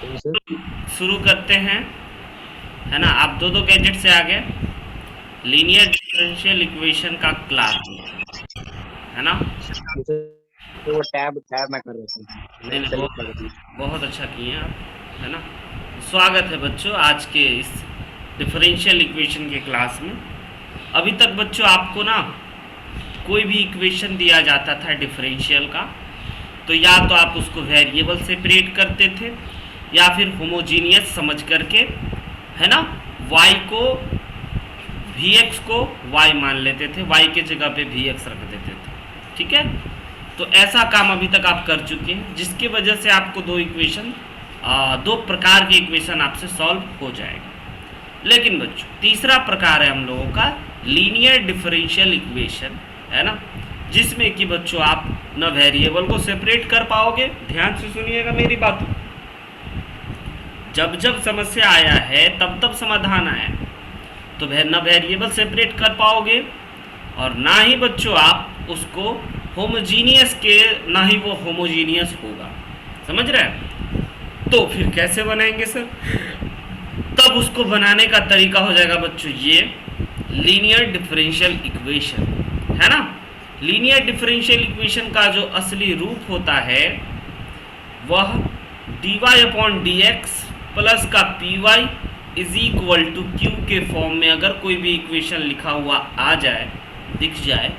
जी sir. शुरू करते हैं, है ना। आप दो दो गैजेट से आ गए। लीनियर डिफरेंशियल इक्वेशन का क्लास, है ना। जी सर, वो टैब टैब मैं कर रहा था। नहीं नहीं, चलिए बहुत कर रही बहुत अच्छा किए हैं आप, है ना। स्वागत है बच्चों आज के इस डिफरेंशियल इक्वेशन के क्लास में। अभी तक बच्चों आपको ना कोई भी इक्वेशन दिया जाता था डिफरेंशियल का, तो या तो आप उसको वेरिएबल सेपरेट करते थे या फिर होमोजीनियस समझ करके, है ना, y को vx को y मान लेते थे, y के जगह पे vx रख देते थे। ठीक है, तो ऐसा काम अभी तक आप कर चुके हैं, जिसकी वजह से आपको दो प्रकार के इक्वेशन आपसे सॉल्व हो जाएगा। लेकिन बच्चों तीसरा प्रकार है हम लोगों का लीनियर डिफरेंशियल इक्वेशन, है ना, जिसमें कि बच्चों आप न वेरिएबल को सेपरेट कर पाओगे। ध्यान से सुनिएगा मेरी बात। जब जब समस्या आया है तब तब समाधान आया है, तो न वेरिएबल सेपरेट कर पाओगे और ना ही बच्चों आप उसको होमोजीनियस के, ना ही वो होमोजीनियस होगा। समझ रहे हैं? तो फिर कैसे बनाएंगे सर? तब उसको बनाने का तरीका हो जाएगा बच्चों ये लीनियर डिफरेंशियल इक्वेशन, है ना। लीनियर डिफरेंशियल इक्वेशन का जो असली रूप होता है वह dy upon D x plus का P Y is equal to Q के फॉर्म में अगर कोई भी इक्वेशन लिखा हुआ आ जाए, दिख जाए,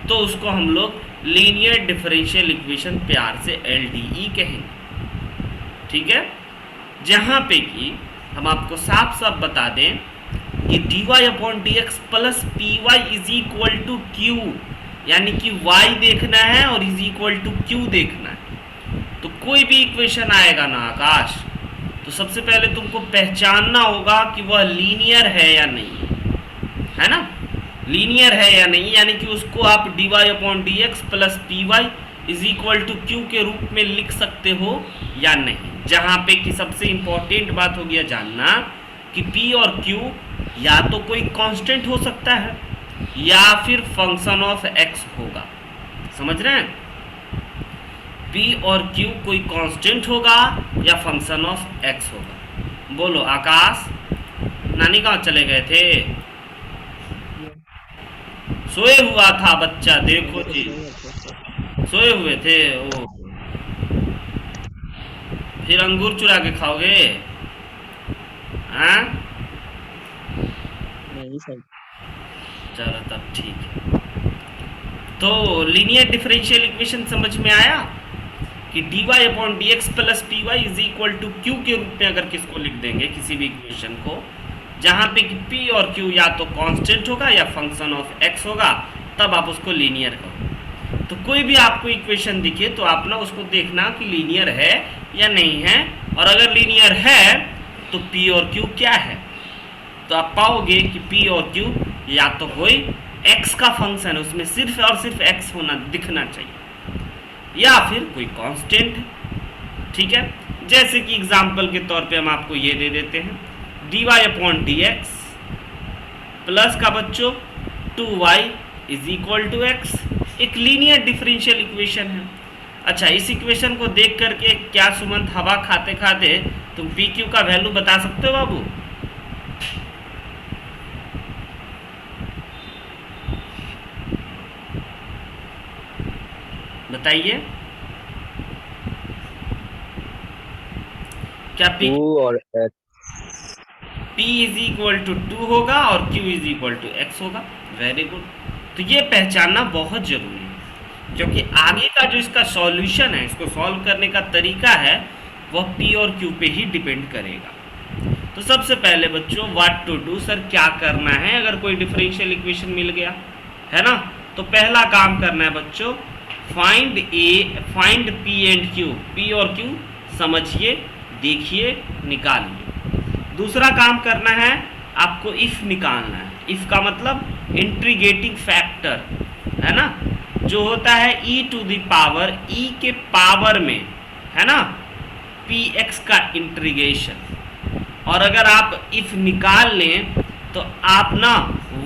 तो उसको हम लोग लीनियर डिफरेंशियल इक्वेशन प्यार से LDE कहेंगे। ठीक है, जहाँ पे कि हम आपको साफ साफ बता दें कि dy upon D x plus p Y is equal to q, यानी कि y देखना है और इज इक्वल टू क्यू देखना है। तो कोई भी इक्वेशन आएगा ना आकाश, तो सबसे पहले तुमको पहचानना होगा कि वह लीनियर है या नहीं, है ना। लीनियर है या नहीं, यानी कि उसको आप dy upon D x plus p Y is equal to Q के रूप में लिख सकते हो या नहीं। जहाँ पे कि सबसे इंपॉर्टेंट बात हो गया जानना कि p और q या तो कोई कांस्टेंट हो सकता है या फिर फंक्शन ऑफ x होगा। समझ रहे हैं? p और q कोई कांस्टेंट होगा या फंक्शन ऑफ x होगा। बोलो आकाश, नानी कहाँ चले गए थे? सोए हुआ था बच्चा, देखो जी, सोए हुए थे। ओ, फिर अंगूर चुरा के खाओगे? हाँ, नहीं सर। चलो तब ठीक है। तो लीनियर डिफरेंशियल इक्वेशन समझ में आया कि dy upon D x plus p Y is equal to Q के रूप में अगर किसको लिख देंगे, किसी भी इक्वेशन को, जहाँ पे कि p और q या तो कांस्टेंट होगा या फंक्शन ऑफ x होगा, तब आप उसको लीनियर कहो। तो कोई भी आपको इक्वेशन दिखे तो आप ना उसको देखना कि लीनियर है या नहीं है, और अगर लीनियर है तो p और q क्या है। तो आप पाओगे कि p और q या तो कोई x का फंक्शन है, उसमें सिर्फ और सिर्फ x होना दिखना चाहिए, या फिर कोई कांस्टेंट है। ठीक है, जैसे कि एग्जाम्पल के तौर पे हम आपको ये दे देते हैं dy upon D x plus का बच्चों 2y is equal to x, एक लीनियर डिफरेंशियल इक्वेशन है। अच्छा, इस इक्वेशन को देख करके क्या सुमंत हवा खाते खाते तुम पी क्यू का वैल्यू बता सकते हो बाबू? बताइए, क्या पी 2 और p इज इक्वल टू 2 होगा और q is equal to x होगा। Very good. तो ये पहचानना बहुत जरूरी है, क्योंकि आगे का जो इसका सॉल्यूशन है, इसको सॉल्व करने का तरीका है, वह p और q पे ही डिपेंड करेगा। तो सबसे पहले बच्चों व्हाट टू डू, सर क्या करना है अगर कोई डिफरेंशियल इक्वेशन मिल गया, है ना। तो पहला काम करना है बच्चों, find p and q, p और q समझिए, देखिए, निकालिए। दूसरा काम करना है आपको इफ निकालना है। इफ का मतलब इंट्रीगेटिंग फैक्टर, है ना, जो होता है e to the power, e के पावर में, है ना, px का इंट्रीगेशन। और अगर आप इफ निकाल लें तो आप ना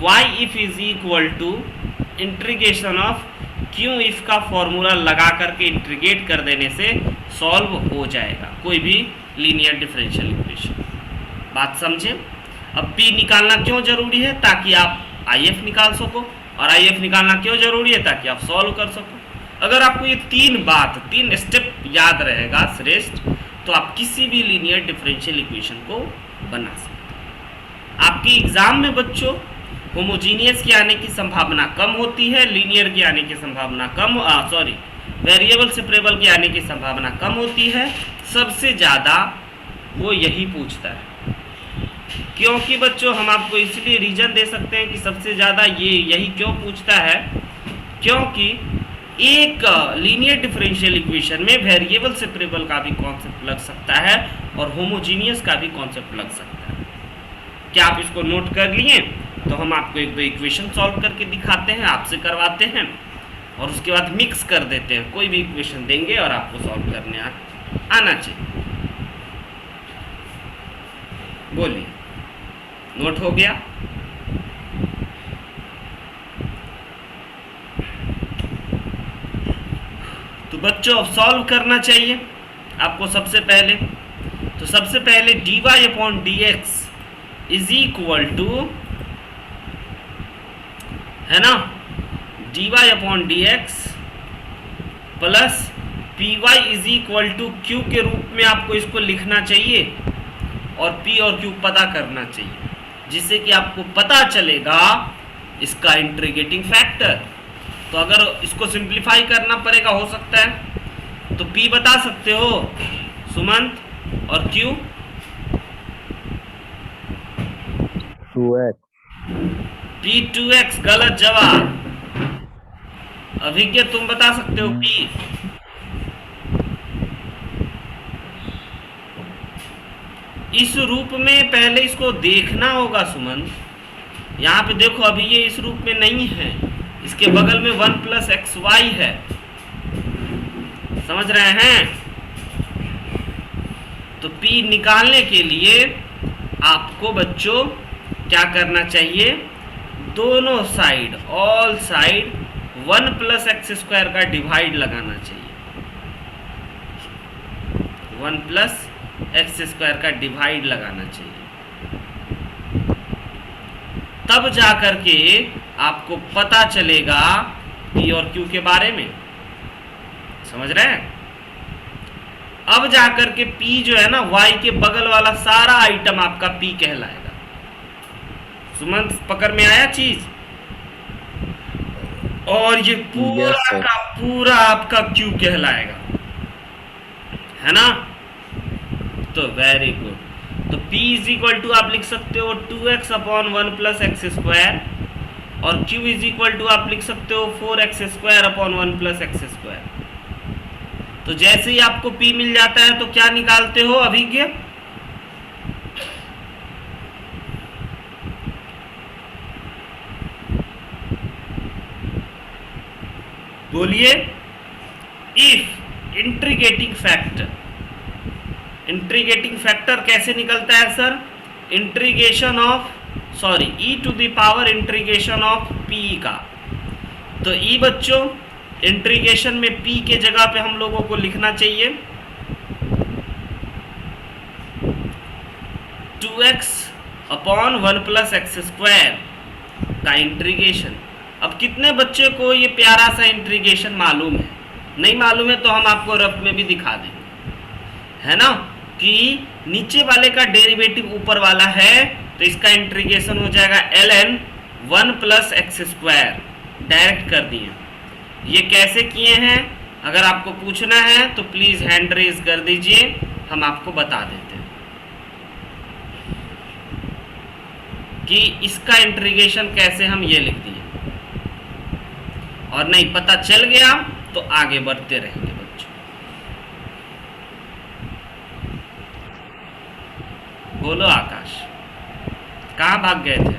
y if is equal to integration of q if का फॉर्मूला लगा करके इंट्रीगेट कर देने से सॉल्व हो जाएगा, कोई भी लीनियर डिफरेंशियल इक्वेशन। बात समझे? अब P निकालना क्यों जरूरी है? ताकि आप IF निकाल सको, और IF निकालना क्यों जरूरी है? ताकि आप सॉल्व कर सको। अगर आपको ये तीन स्टेप याद रहेगा श्रेष्ठ, तो आप किसी भी लीनियर डिफरेंशियल इक्वेशन को बना सकते हैं। आपके एग्जाम में बच्चों होमोजीनियस के आने की संभावना कम होती है, लीनियर के आने की संभावना वेरिएबल सेपरेबल के आने की संभावना कम होती है। सबसे ज़्यादा वो यही पूछता है। क्योंकि बच्चों हम आपको इसलिए रीजन दे सकते हैं कि सबसे ज़्यादा ये यही क्यों पूछता है, क्योंकि एक लीनियर डिफरेंशियल इक्वेशन में वेरिएबल सेपरेबल का भी कॉन्सेप्ट लग सकता है और होमोजीनियस का भी कॉन्सेप्ट लग सकता है। क्या आप इसको नोट कर लिए? तो हम आपको एक दो इक्वेशन सॉल्व करके दिखाते हैं, आपसे करवाते हैं, और उसके बाद मिक्स कर देते हैं। कोई भी इक्वेशन देंगे और आपको सॉल्व करने आना चाहिए। बोलिए, नोट हो गया? तो बच्चों अब सॉल्व करना चाहिए आपको सबसे पहले। तो सबसे पहले dy/dx इज इक्वल टू, है ना, dy/dx plus py is equal to q के रूप में आपको इसको लिखना चाहिए, और p और q पता करना चाहिए, जिससे कि आपको पता चलेगा इसका इंटीग्रेटिंग फैक्टर। तो अगर इसको सिंप्लीफाई करना पड़ेगा, हो सकता है, तो p बता सकते हो सुमंत, और q 2x। p 2x गलत जवाब। अभिज्ञ तुम बता सकते हो p? इस रूप में पहले इसको देखना होगा सुमंत। यहाँ पे देखो, अभी ये इस रूप में नहीं है, इसके बगल में 1 + xy है। समझ रहे हैं? तो p निकालने के लिए आपको बच्चों क्या करना चाहिए? दोनों साइड, ऑल साइड 1 + x² का डिवाइड लगाना चाहिए। 1 + x² का डिवाइड लगाना चाहिए, तब जाकर के आपको पता चलेगा p और q के बारे में। समझ रहे हैं? अब जाकर के p जो है ना, y के बगल वाला सारा आइटम आपका p कहलाएगा। सुमंत पकड़ में आया चीज? और ये पूरा का पूरा आपका q कहलाएगा, है ना? तो वेरी गुड। तो p इज इक्वल टू आप लिख सकते हो 2x/1 + x², और q इज इक्वल टू आप लिख सकते हो 4x² 1 + x²। तो जैसे ही आपको p मिल जाता है तो क्या निकालते हो अभिज्ञ? बोलिए। इफ इंटीग्रेटिंग फैक्टर कैसे निकलता है sir? Integration of e⁻ integration of p का। तो e बच्चों इंटीग्रेशन में p के जगह पे हम लोगों को लिखना चाहिए 2x/1 + x² का इंटीग्रेशन। अब कितने बच्चे को ये प्यारा सा इंटीग्रेशन मालूम है? नहीं मालूम है तो हम आपको रफ में भी दिखा देंगे, है ना, कि नीचे वाले का डेरिवेटिव ऊपर वाला है, तो इसका इंटीग्रेशन हो जाएगा ln 1 + x²। डायरेक्ट कर दिए। ये कैसे किए हैं? अगर आपको पूछना है तो प्लीज हैंड रेज कर दीजिए, हम आपको बता देते हैं कि इसका इंटीग्रेशन कैसे हम ये लिख दिए। और नहीं पता चल गया तो आगे बढ़ते रहेंगे बच्चों। बोलो आकाश, कहाँ भाग गए थे?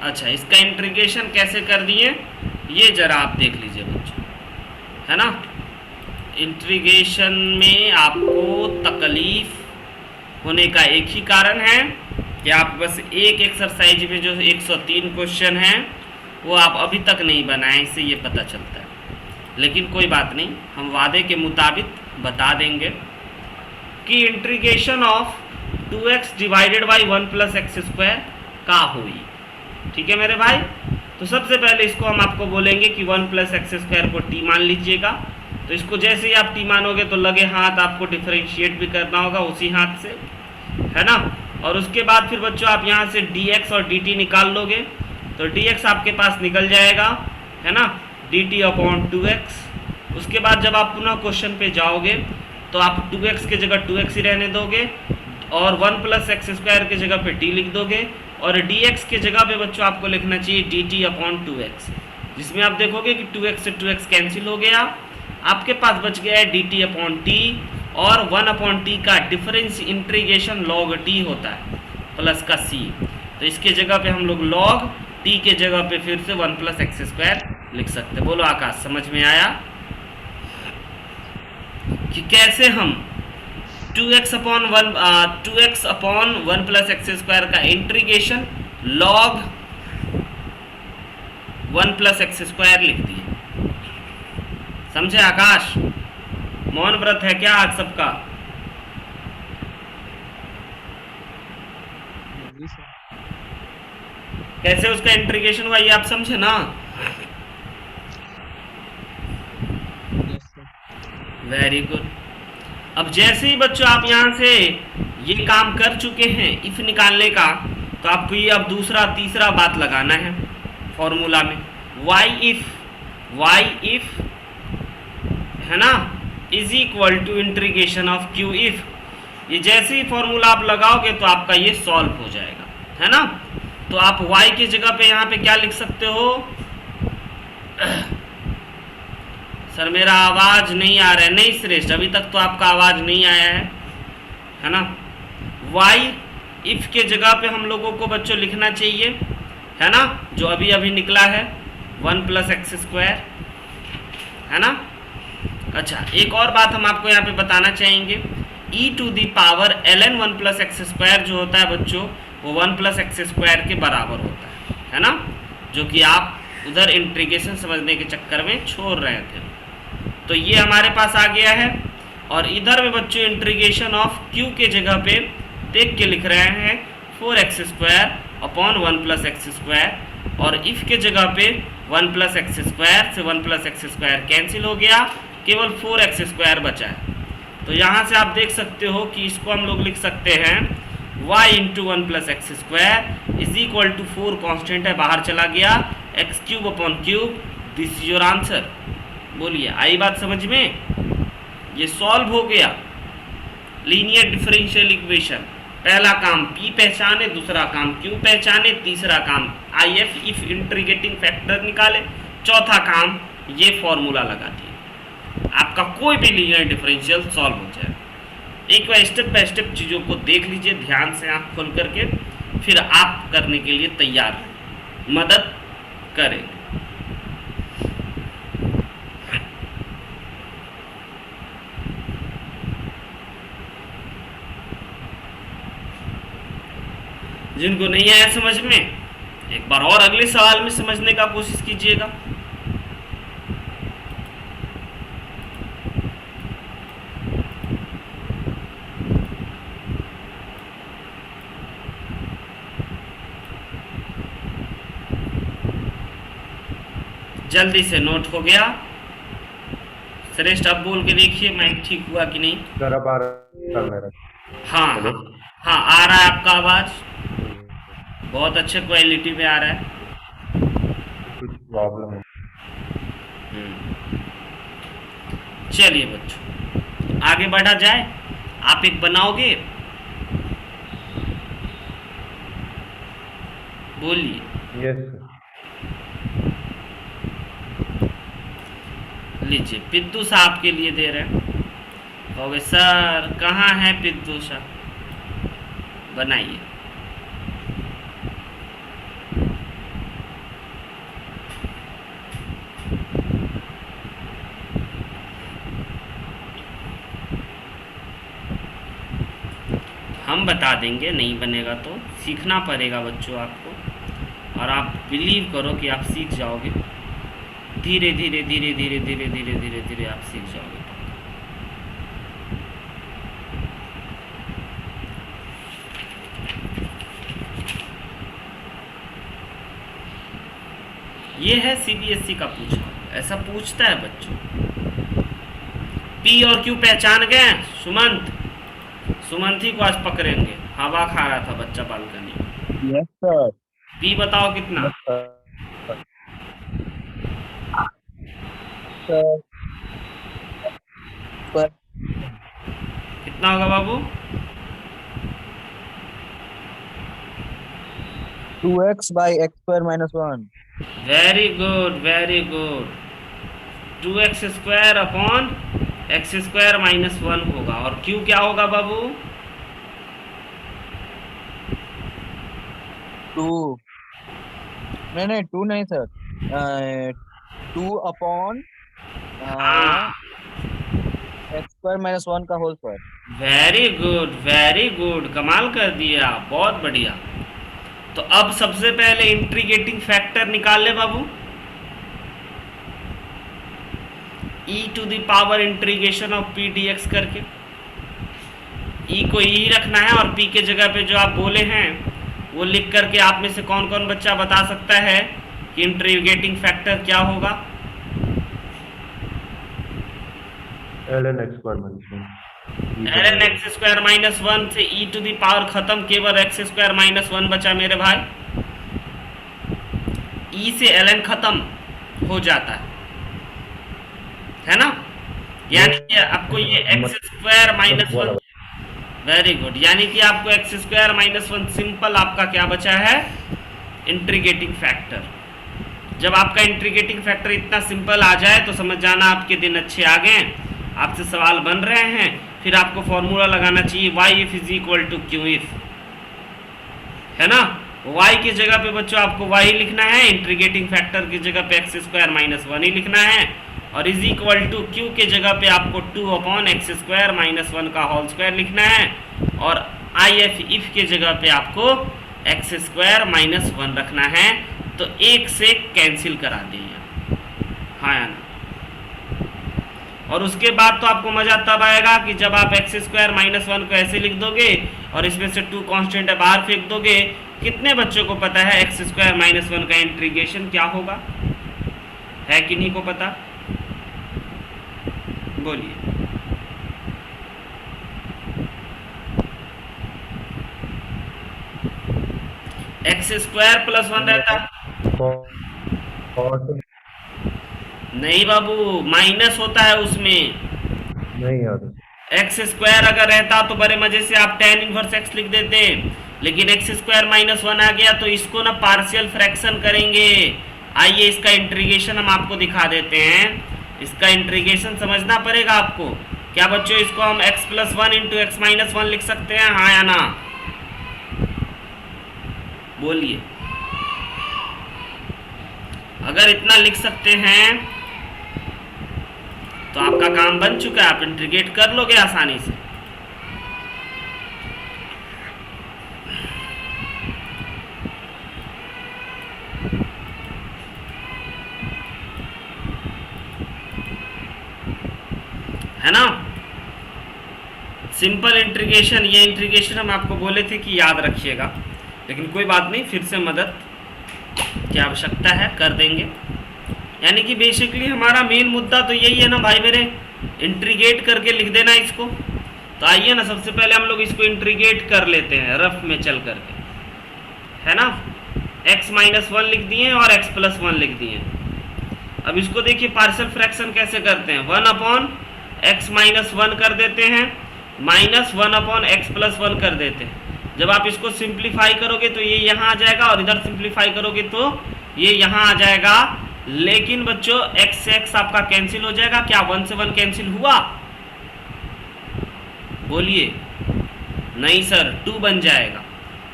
अच्छा, इसका इंटीग्रेशन कैसे कर दिए ये जरा आप देख लीजिए बच्चों, है ना। इंटीग्रेशन में आपको तकलीफ होने का एक ही कारण है कि आप बस एक एक्सरसाइज में जो 103 क्वेश्चन हैं वो आप अभी तक नहीं बनाए, इससे ये पता चलता है। लेकिन कोई बात नहीं, हम वादे के मुताबिक बता देंगे, कि integration of 2x divided by 1 plus x square का हुई। ठीक है मेरे भाई, तो सबसे पहले इसको हम आपको बोलेंगे कि 1 प्लस एक्स स्क्वायर को टी मान लीजिएगा। तो इसको जैसे ही आप टी मानोगे तो लगे हाथ आपको डिफरेंशिएट भी करना होगा उसी हाथ से, है ना। और उसके बाद फिर बच्चों आप यहाँ से dx और dt निकाल लोगे, तो dx आपके पास निकल जाएगा, है ना, dt अपॉन 2x। उसके बाद जब आप पुनः क्वेश्चन पे जाओगे तो आप 2x की जगह 2x ही रहने दोगे और 1 प्लस एक्स स्क्वायर की जगह पे t लिख दोगे और dx की जगह पे बच्चों आपको लिखना चाहिए dt अपॉन 2x, जिसमें आप देखोगे कि 2x से 2x कैंसिल हो गया, आपके पास बच गया है dt अपॉन t और 1 अपॉन टी का डिफरेंस इंटीग्रेशन log t होता है प्लस का c। तो इसके जगह पे हम लोग log t के जगह पे फिर से 1 प्लस एक्स स्क्वायर लिख सकते हैं। बोलो आकाश, समझ में आया कि कैसे हम 2x upon 1 plus x square का integration log 1 plus x square लिख दिए। समझे आकाश? मौन व्रत है क्या आज सबका? कैसे उसका इंटीग्रेशन हुआ ये आप समझे ना? Very good. अब जैसे ही बच्चों आप यहाँ से ये काम कर चुके हैं इफ निकालने का, तो आपको ये अब दूसरा तीसरा बात लगाना है फॉर्मूला में, y if है ना is equal to integration of q if. ये जैसे ही फॉर्मूला आप लगाओगे तो आपका ये सॉल्व हो जाएगा, है ना। तो आप y की जगह पे यहाँ पे क्या लिख सकते हो? सर मेरा आवाज नहीं आ रहा है। नहीं श्रेष्ठ, अभी तक तो आपका आवाज नहीं आया है ना। y इफ के जगह पे हम लोगों को बच्चों लिखना चाहिए, है ना, जो अभी अभी निकला है 1 प्लस एक्स स्क्वायर, है ना। अच्छा, एक और बात हम आपको यहाँ पे बताना चाहेंगे, e to the power ln 1 plus x square जो होता है बच्चों वो 1 प्लस एक्स स्क्वायर के बराबर होता है ना, जो कि आप उधर इंटीग्रेशन समझने के चक्कर में छोड़ रहे थे। तो ये हमारे पास आ गया है और इधर में बच्चों इंटीग्रेशन ऑफ q के जगह पे देख के लिख रहे हैं 4x square upon 1 plus x square और इफ के जगह पे 1 प्लस एक्स स्क्वायर से 1 प्लस एक्स स्क्वायर कैंसिल हो गया, केवल 4x स्क्वायर बचा है। तो यहाँ से आप देख सकते हो कि इसको हम लोग लिख सकते हैं y into 1 plus x square is equal to 4 constant है बाहर चला गया, x cube upon cube, this is your answer. बोलिए आई बात समझ में? ये सॉल्व हो गया लीनियर डिफरेंशियल इक्वेशन। पहला काम p पहचाने, दूसरा काम q पहचाने, तीसरा काम if इफ इंटीग्रेटिंग फैक्टर निकाले, चौथा काम ये फॉर्मूला लगा दिए, आपका कोई भी लीनियर डिफरेंशियल सॉल्व हो जाए। एक बार स्टेप बाय स्टेप चीज़ों को देख लीजिए ध्यान से आँख खोल करके, फिर आप करने के लिए तैयार रहें, मदद करें। जिनको नहीं आया समझ में, एक बार और अगले सवाल में समझने का कोशिश कीजिएगा। जल्दी से नोट हो गया? श्रेष्ठ आप बोल के देखिए माइक ठीक हुआ कि नहीं? जरा बार मेरा। हाँ हाँ हाँ, आ रहा है आपका आवाज, बहुत अच्छे क्वालिटी में आ रहा है। कुछ प्रॉब्लम है। चलिए बच्चों आगे बढ़ा जाए। आप एक बनाओगे, बोलिए। यस लीजिए पिद्दू साहब के लिए दे रहे हैं। कहोगे सर कहाँ है पिद्दू साहब? बनाइए। हम बता देंगे, नहीं बनेगा तो सीखना पड़ेगा बच्चों आपको, और आप बिलीव करो कि आप सीख जाओगे। धीरे धीरे धीरे धीरे धीरे धीरे धीरे धीरे आप सीख जाओगे। ये है सीबीएसई का पूछा, ऐसा पूछता है बच्चों। पी और क्यू पहचान गए सुमंत? सुमंत ही को आज पकड़ेंगे, हवा खा रहा था बच्चा बालकनी में। Yes sir. पी बताओ कितना? सर पर कितना होगा बाबू? 2x by x square minus 1। Very good very good. 2x² upon x² minus 1 होगा। और q क्या होगा बाबू? 2 नहीं 2 नहीं सर, 2 अपॉन हाँ, एक्स स्क्वायर माइनस 1 का होल स्क्वायर। वेरी गुड, कमाल कर दिया आप, बहुत बढ़िया। तो अब सबसे पहले इंटीग्रेटिंग फैक्टर निकाल ले बाबू। e to the power integration of p dx करके। e को e रखना है और p के जगह पे जो आप बोले हैं वो लिख करके आप में से कौन कौन बच्चा बता सकता है कि इंटीग्रेटिंग फैक्टर क्या होगा? ln x square minus 1 ln x² minus 1 से e टू द पावर खत्म, केवल x² माइनस 1 बचा मेरे भाई। e से ln खत्म हो जाता है ना? यानी कि आपको ये x² माइनस 1, वेरी गुड, यानी कि आपको x² माइनस 1 सिंपल आपका क्या बचा है? Integrating factor. जब आपका इंटीग्रेटिंग फैक्टर इतना सिंपल आ जाए तो समझ जाना आपके दिन अच्छे आ गए। आपसे सवाल बन रहे हैं, फिर आपको फॉर्मूला लगाना चाहिए y if is equal to q if, है ना? y की जगह पे बच्चों आपको y लिखना है, इंटीग्रेटिंग फैक्टर की जगह पे x² माइनस 1 ही लिखना है, और इज इक्वल टू क्यू के जगह पे आपको 2 अपॉन x² माइनस 1 का होल स्क्वायर लिखना है, और इफ के जगह पे आपको x² माइनस 1 रखना है। तो एक से कैंसिल करा देंगे, हाँ या ना? और उसके बाद तो आपको मजा तब आएगा कि जब आप x² माइनस 1 को ऐसे लिख दोगे और इसमें से 2 कांस्टेंट बाहर फेंक दोगे। कितने बच्चों को पता है x² माइनस 1 का इंटीग्रेशन क्या होगा? है कि नहीं को पता? बोलिए। x² प्लस 1 रहता नहीं बाबू, माइनस होता है उसमें। नहीं याद। x² अगर रहता तो बड़े मजे से आप tan इनवर्स x लिख देते, लेकिन x² माइनस 1 आ गया तो इसको ना पार्शियल फ्रैक्शन करेंगे। आइए इसका इंटीग्रेशन हम आपको दिखा देते हैं। इसका इंटीग्रेशन समझना पड़ेगा आपको। क्या बच्चों इसको हम x plus 1 into x minus 1 लिख सकते हैं, हाँ या ना? बोलिए। अगर इतना लिख सकते हैं तो आपका काम बन चुका है, आप इंटीग्रेट कर लोगे आसानी से। है ना? सिंपल इंटीग्रेशन, ये इंटीग्रेशन हम आपको बोले थे कि याद रखिएगा, लेकिन कोई बात नहीं, फिर से मदद की आवश्यकता है, कर देंगे। यानी कि बेसिकली हमारा मेन मुद्दा तो यही है ना भाई मेरे, इंटीग्रेट करके लिख देना इसको। तो आइए ना सबसे पहले हम लोग इसको इंटीग्रेट कर लेते हैं रफ में चल करके, है ना? x माइनस 1 लिख दिए और x प्लस 1 लिख दिए। अब इसको देखिए पार्शियल फ्रैक्शन कैसे करते हैं, 1 अपॉन x माइनस 1 कर देते हैं, माइनस 1 अपॉन x प्लस 1 कर देते हैं। जब आप इसको सिंप्लीफाई करोगे तो ये यहाँ आ जाएगा, और इधर सिंप्लीफाई करोगे तो ये यहाँ आ जाएगा। लेकिन बच्चों x से x आपका कैंसिल हो जाएगा, क्या 1 से 1 कैंसिल हुआ? बोलिए। नहीं सर, 2 बन जाएगा।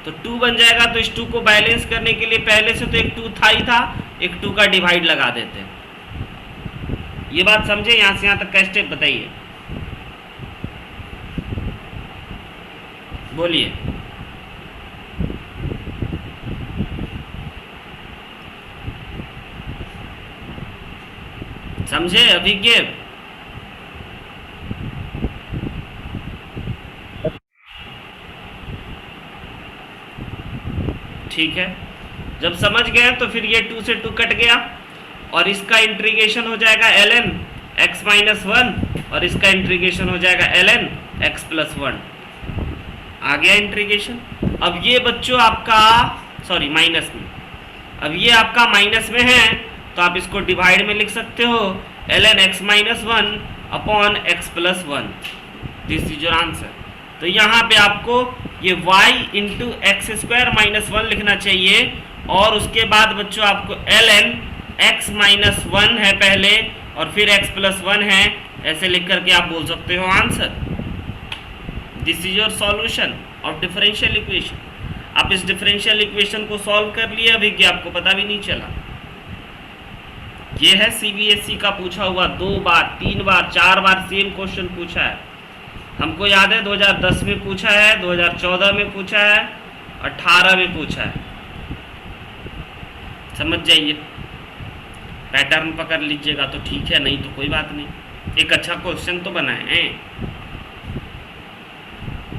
तो 2 बन जाएगा तो इस 2 को बैलेंस करने के लिए पहले से तो एक 2 था ही था, एक 2 का डिवाइड लगा देते हैं। ये बात समझे? यहाँ से यहाँ तक का स्टेप बताइए, बोलिए। समझे अभी के? ठीक है, जब समझ गए तो फिर ये 2 से 2 कट गया, और इसका इंटीग्रेशन हो जाएगा ln x माइनस 1 और इसका इंटीग्रेशन हो जाएगा ln x प्लस 1। आ गया इंटीग्रेशन। अब ये बच्चों आपका सॉरी माइनस में, अब ये आपका माइनस में है तो आप इसको डिवाइड में लिख सकते हो ln x minus 1 upon x plus 1। This is your answer. तो यहाँ पे आपको ये y into x square minus 1 लिखना चाहिए और उसके बाद बच्चों आपको ln x माइनस 1 है पहले और फिर x प्लस 1 है, ऐसे लिख करके आप बोल सकते हो answer. This is your solution of differential equation. आप इस डिफरेंशियल इक्वेशन को सॉल्व कर लिए अभी कि आपको पता भी नहीं चला। ये है सीबीएसई का पूछा हुआ 2 बार 3 बार 4 बार सेम क्वेश्चन पूछा है। हमको याद है 2010 में पूछा है, 2014 में पूछा है, 18 में पूछा है। समझ जाइए, पैटर्न पकड़ लीजिएगा तो ठीक है, नहीं तो कोई बात नहीं, एक अच्छा क्वेश्चन तो बनाए हैं।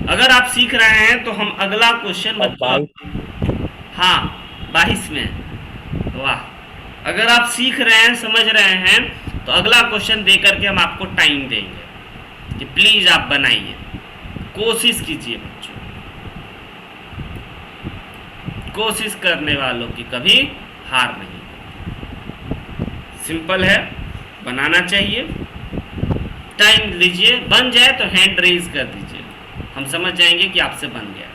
अगर आप सीख रहे हैं तो हम अगला क्वेश्चन बच्चों, हाँ 22 में, वाह। अगर आप सीख रहे हैं समझ रहे हैं तो अगला क्वेश्चन दे करके हम आपको टाइम देंगे कि प्लीज आप बनाइए, कोशिश कीजिए बच्चों। कोशिश करने वालों की कभी हार नहीं। सिंपल है, बनाना चाहिए, टाइम लीजिए, बन जाए तो हैंड रेज कर दीजिए, हम समझ जाएंगे कि आपसे बन गया।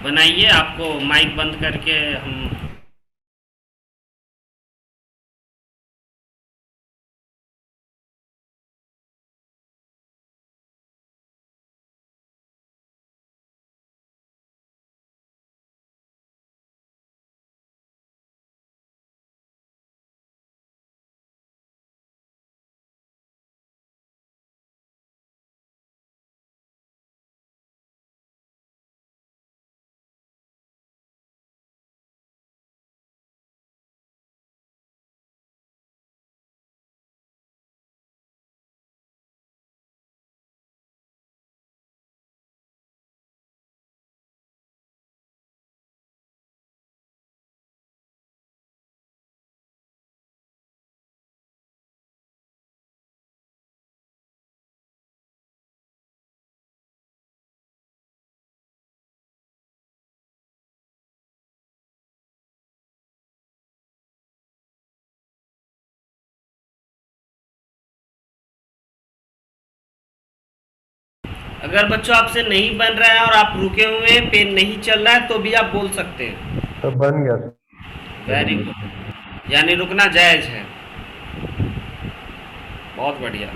बनाइए, आपको माइक बंद करके हम अगर बच्चों आपसे नहीं बन रहा है और आप रुके हुए हैं, पेन नहीं चल रहा है तो भी आप बोल सकते हैं। तो बन गया सर। वेरी गुड, यानी रुकना जायज है, बहुत बढ़िया।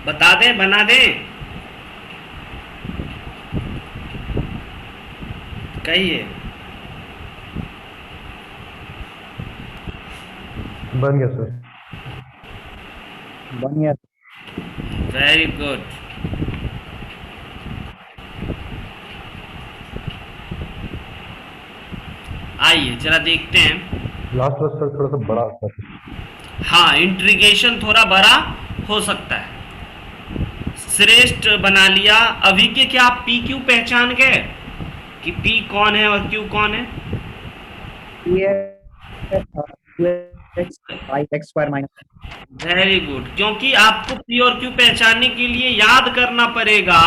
बता दें, बना दें, कहिए। बन गया सर। बन गया। Very good. आइए जरा देखते हैं। लास्ट वाला सर थोड़ा सा बड़ा होता है। हाँ, इंटीग्रेशन थोड़ा बड़ा हो सकता है। श्रेष्ठ बना लिया। अभी के क्या आप पी क्यू पहचान गए कि पी कौन है और क्यू कौन है? X square minus. Very good, क्योंकि आपको पी और क्यू पहचानने के लिए याद करना पड़ेगा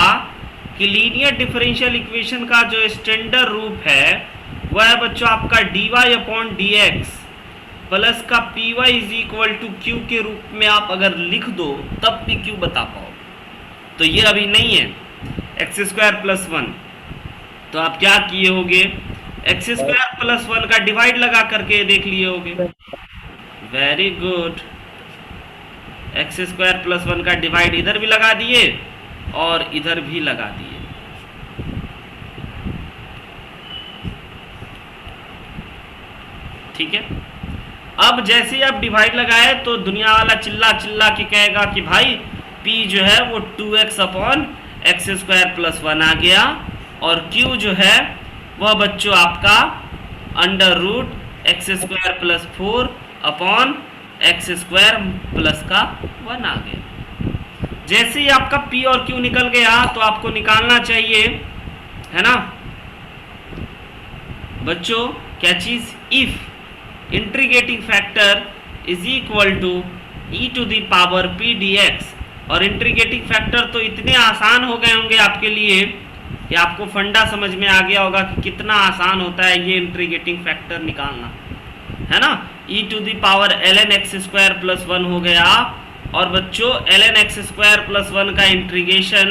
कि लीनियर डिफरेंशियल इक्वेशन का जो स्टैंडर्ड रूप है वह है बच्चों आपका dy upon D x plus का P Y is equal to Q के रूप में आप अगर लिख दो तब पी क्यू बता पाओ। तो ये अभी नहीं है एक्स स्क्वायर प्लस वन, तो आप क्या किए होगे, एक्स स्क्वायर प्लस वन का डिवाइड लगा करके देख लिए होगे। Very good, x square plus one का डिवाइड इधर भी लगा दिए और इधर भी लगा दिए। ठीक है, अब जैसे ही आप डिवाइड लगाए तो दुनिया वाला चिल्ला चिल्ला के कहेगा कि भाई p जो है वो 2x upon X square plus one आ गया और q जो है वह बच्चों आपका under root x square plus four upon X square plus का वन आ गया। जैसे ही आपका p और q निकल गया तो आपको निकालना चाहिए, है ना बच्चों, क्या चीज, if integrating factor is equal to e to the power p d x. और इंटीग्रेटिंग फैक्टर तो इतने आसान हो गए होंगे आपके लिए कि आपको फंडा समझ में आ गया होगा कि कितना आसान होता है ये इंटीग्रेटिंग फैक्टर निकालना, है ना। E to the power L N X square plus one हो गया और बच्चों L N X square plus one का इंटीग्रेशन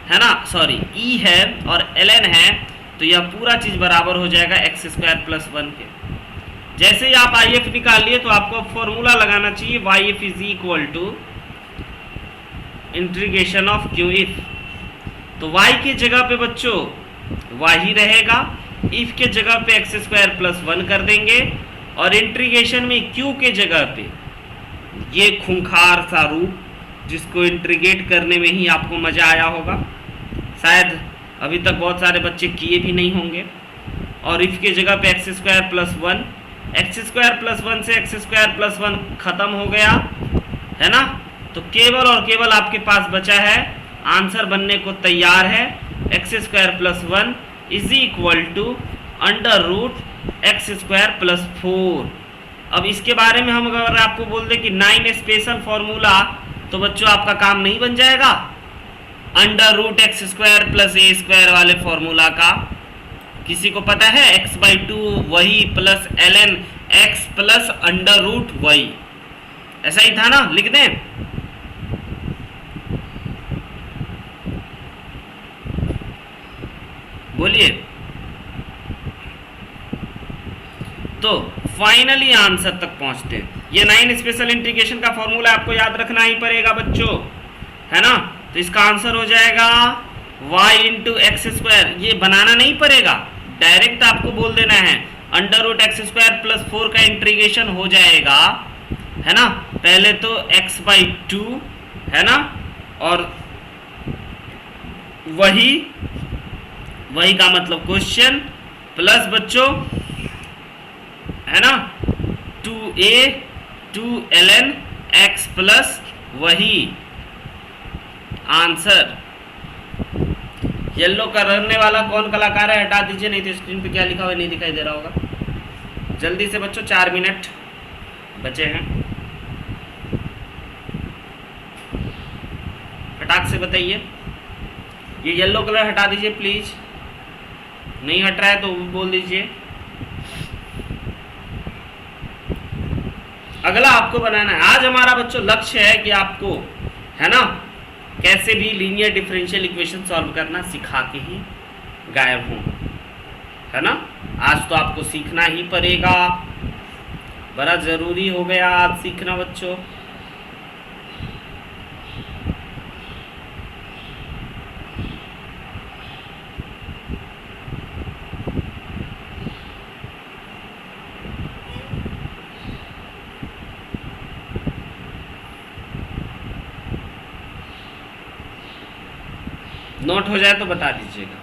है ना, सॉरी ई है और एल एन है, तो यह पूरा चीज बराबर हो जाएगा एक्स स्क्वायर प्लस वन के। जैसे ही आप आई एफ निकालिए तो आपको फॉर्मूला लगाना चाहिए y f is equal to integration of q if. तो y की जगह पे बच्चों y ही रहेगा, इफ के जगह पे एक्स स्क्वायर प्लस वन कर देंगे और इंटीग्रेशन में q के जगह पे ये खूंखार सा रूप जिसको इंटीग्रेट करने में ही आपको मजा आया होगा, शायद अभी तक बहुत सारे बच्चे किए भी नहीं होंगे। और इफ के जगह पे x square plus one, x square plus one से एक्स स्क्वायर प्लस वन खत्म हो गया, है ना। तो केवल और केवल आपके पास बचा है, आंसर बनने को तैयार है, x square plus one is equal to under root x square plus four. अब इसके बारे में हम अगर आपको बोल दें कि 9 स्पेशल फॉर्मूला, तो बच्चों आपका काम नहीं बन जाएगा under root x square plus A square वाले फॉर्मूला का। किसी को पता है x बाई टू वही plus L N X plus under root वही, ऐसा ही था ना, लिख दें। बोलिए। तो फाइनली आंसर तक पहुंचते हैं। ये 9 स्पेशल इंटीग्रेशन का फॉर्मूला आपको याद रखना ही पड़ेगा बच्चों, है ना। तो इसका आंसर हो जाएगा y इंटू एक्स स्क्वायर, ये बनाना नहीं पड़ेगा, डायरेक्ट आपको बोल देना है under root x square plus four का इंटीग्रेशन हो जाएगा, है ना। पहले तो x बाई टू, है ना, और वही का मतलब क्वेश्चन प्लस बच्चों, है ना, 2a 2ln x प्लस वही आंसर। येलो का रहने वाला कौन कलाकार है, हटा दीजिए, नहीं तो स्क्रीन पे क्या लिखा हुआ नहीं दिखाई दे रहा होगा। जल्दी से बच्चों, 4 मिनट बचे हैं, फटाक से बताइए। ये येलो कलर हटा दीजिए प्लीज, नहीं हट रहा है तो बोल दीजिए। अगला आपको बनाना है, आज हमारा बच्चों लक्ष्य है कि आपको, है ना, कैसे भी लीनियर डिफरेंशियल इक्वेशन सॉल्व करना सिखा के ही गायब हूं, है ना। आज तो आपको सीखना ही पड़ेगा, बड़ा जरूरी हो गया आज सीखना बच्चों। नोट हो जाए तो बता दीजिएगा।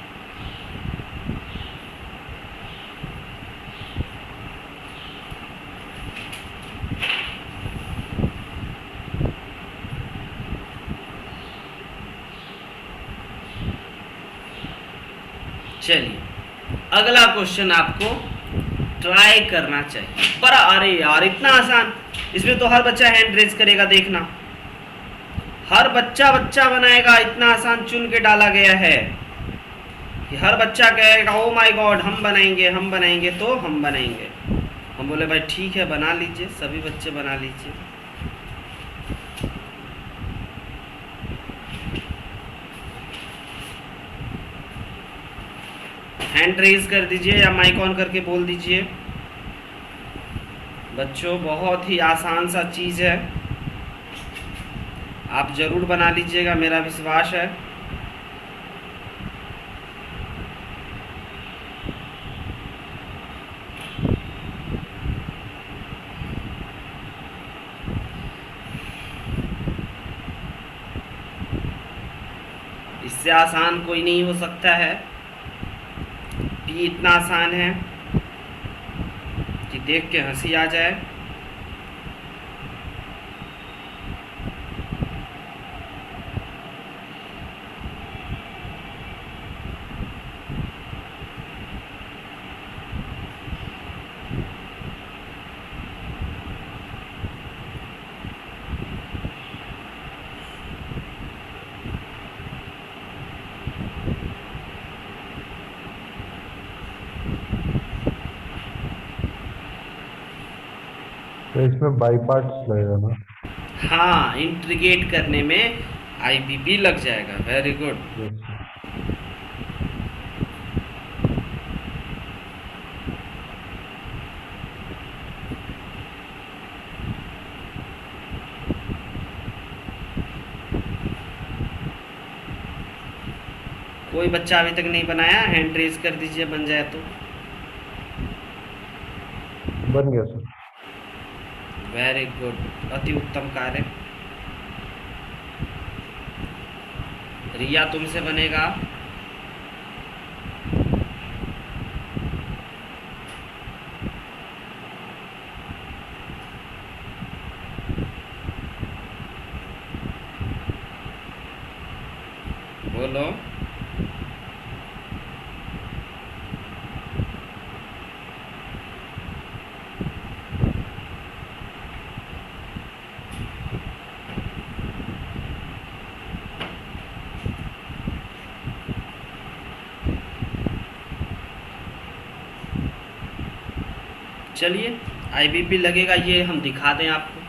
चलिए अगला क्वेश्चन आपको ट्राई करना चाहिए। पर अरे यार इतना आसान, इसमें तो हर बच्चा हैंड रेज करेगा, देखना हर बच्चा बनाएगा। इतना आसान चुन के डाला गया है कि हर बच्चा कहेगा ओ माय गॉड हम बनाएंगे, तो हम बनाएंगे। हम बोले भाई ठीक है बना लीजिए, सभी बच्चे बना लीजिए। हैंड रेज कर दीजिए या माइक ऑन करके बोल दीजिए। बच्चों बहुत ही आसान सा चीज़ है, आप ज़रूर बना लीजिएगा, मेरा विश्वास है। इससे आसान कोई नहीं हो सकता है। ये इतना आसान है कि देख के हंसी आ जाए। तो इसमें बाई पार्ट्स लगेगा ना? हाँ, इंट्रीगेट करने में आईबीपी लग जाएगा। Very good. Yes, sir. कोई बच्चा अभी तक नहीं बनाया, हैंड रेज कर दीजिए बन जाए तो। बन गया सर। वेरी गुड, अति उत्तम कार्य। रिया तुमसे बनेगा। बोलो। चलिए आईबीपी लगेगा ये हम दिखा दें आपको।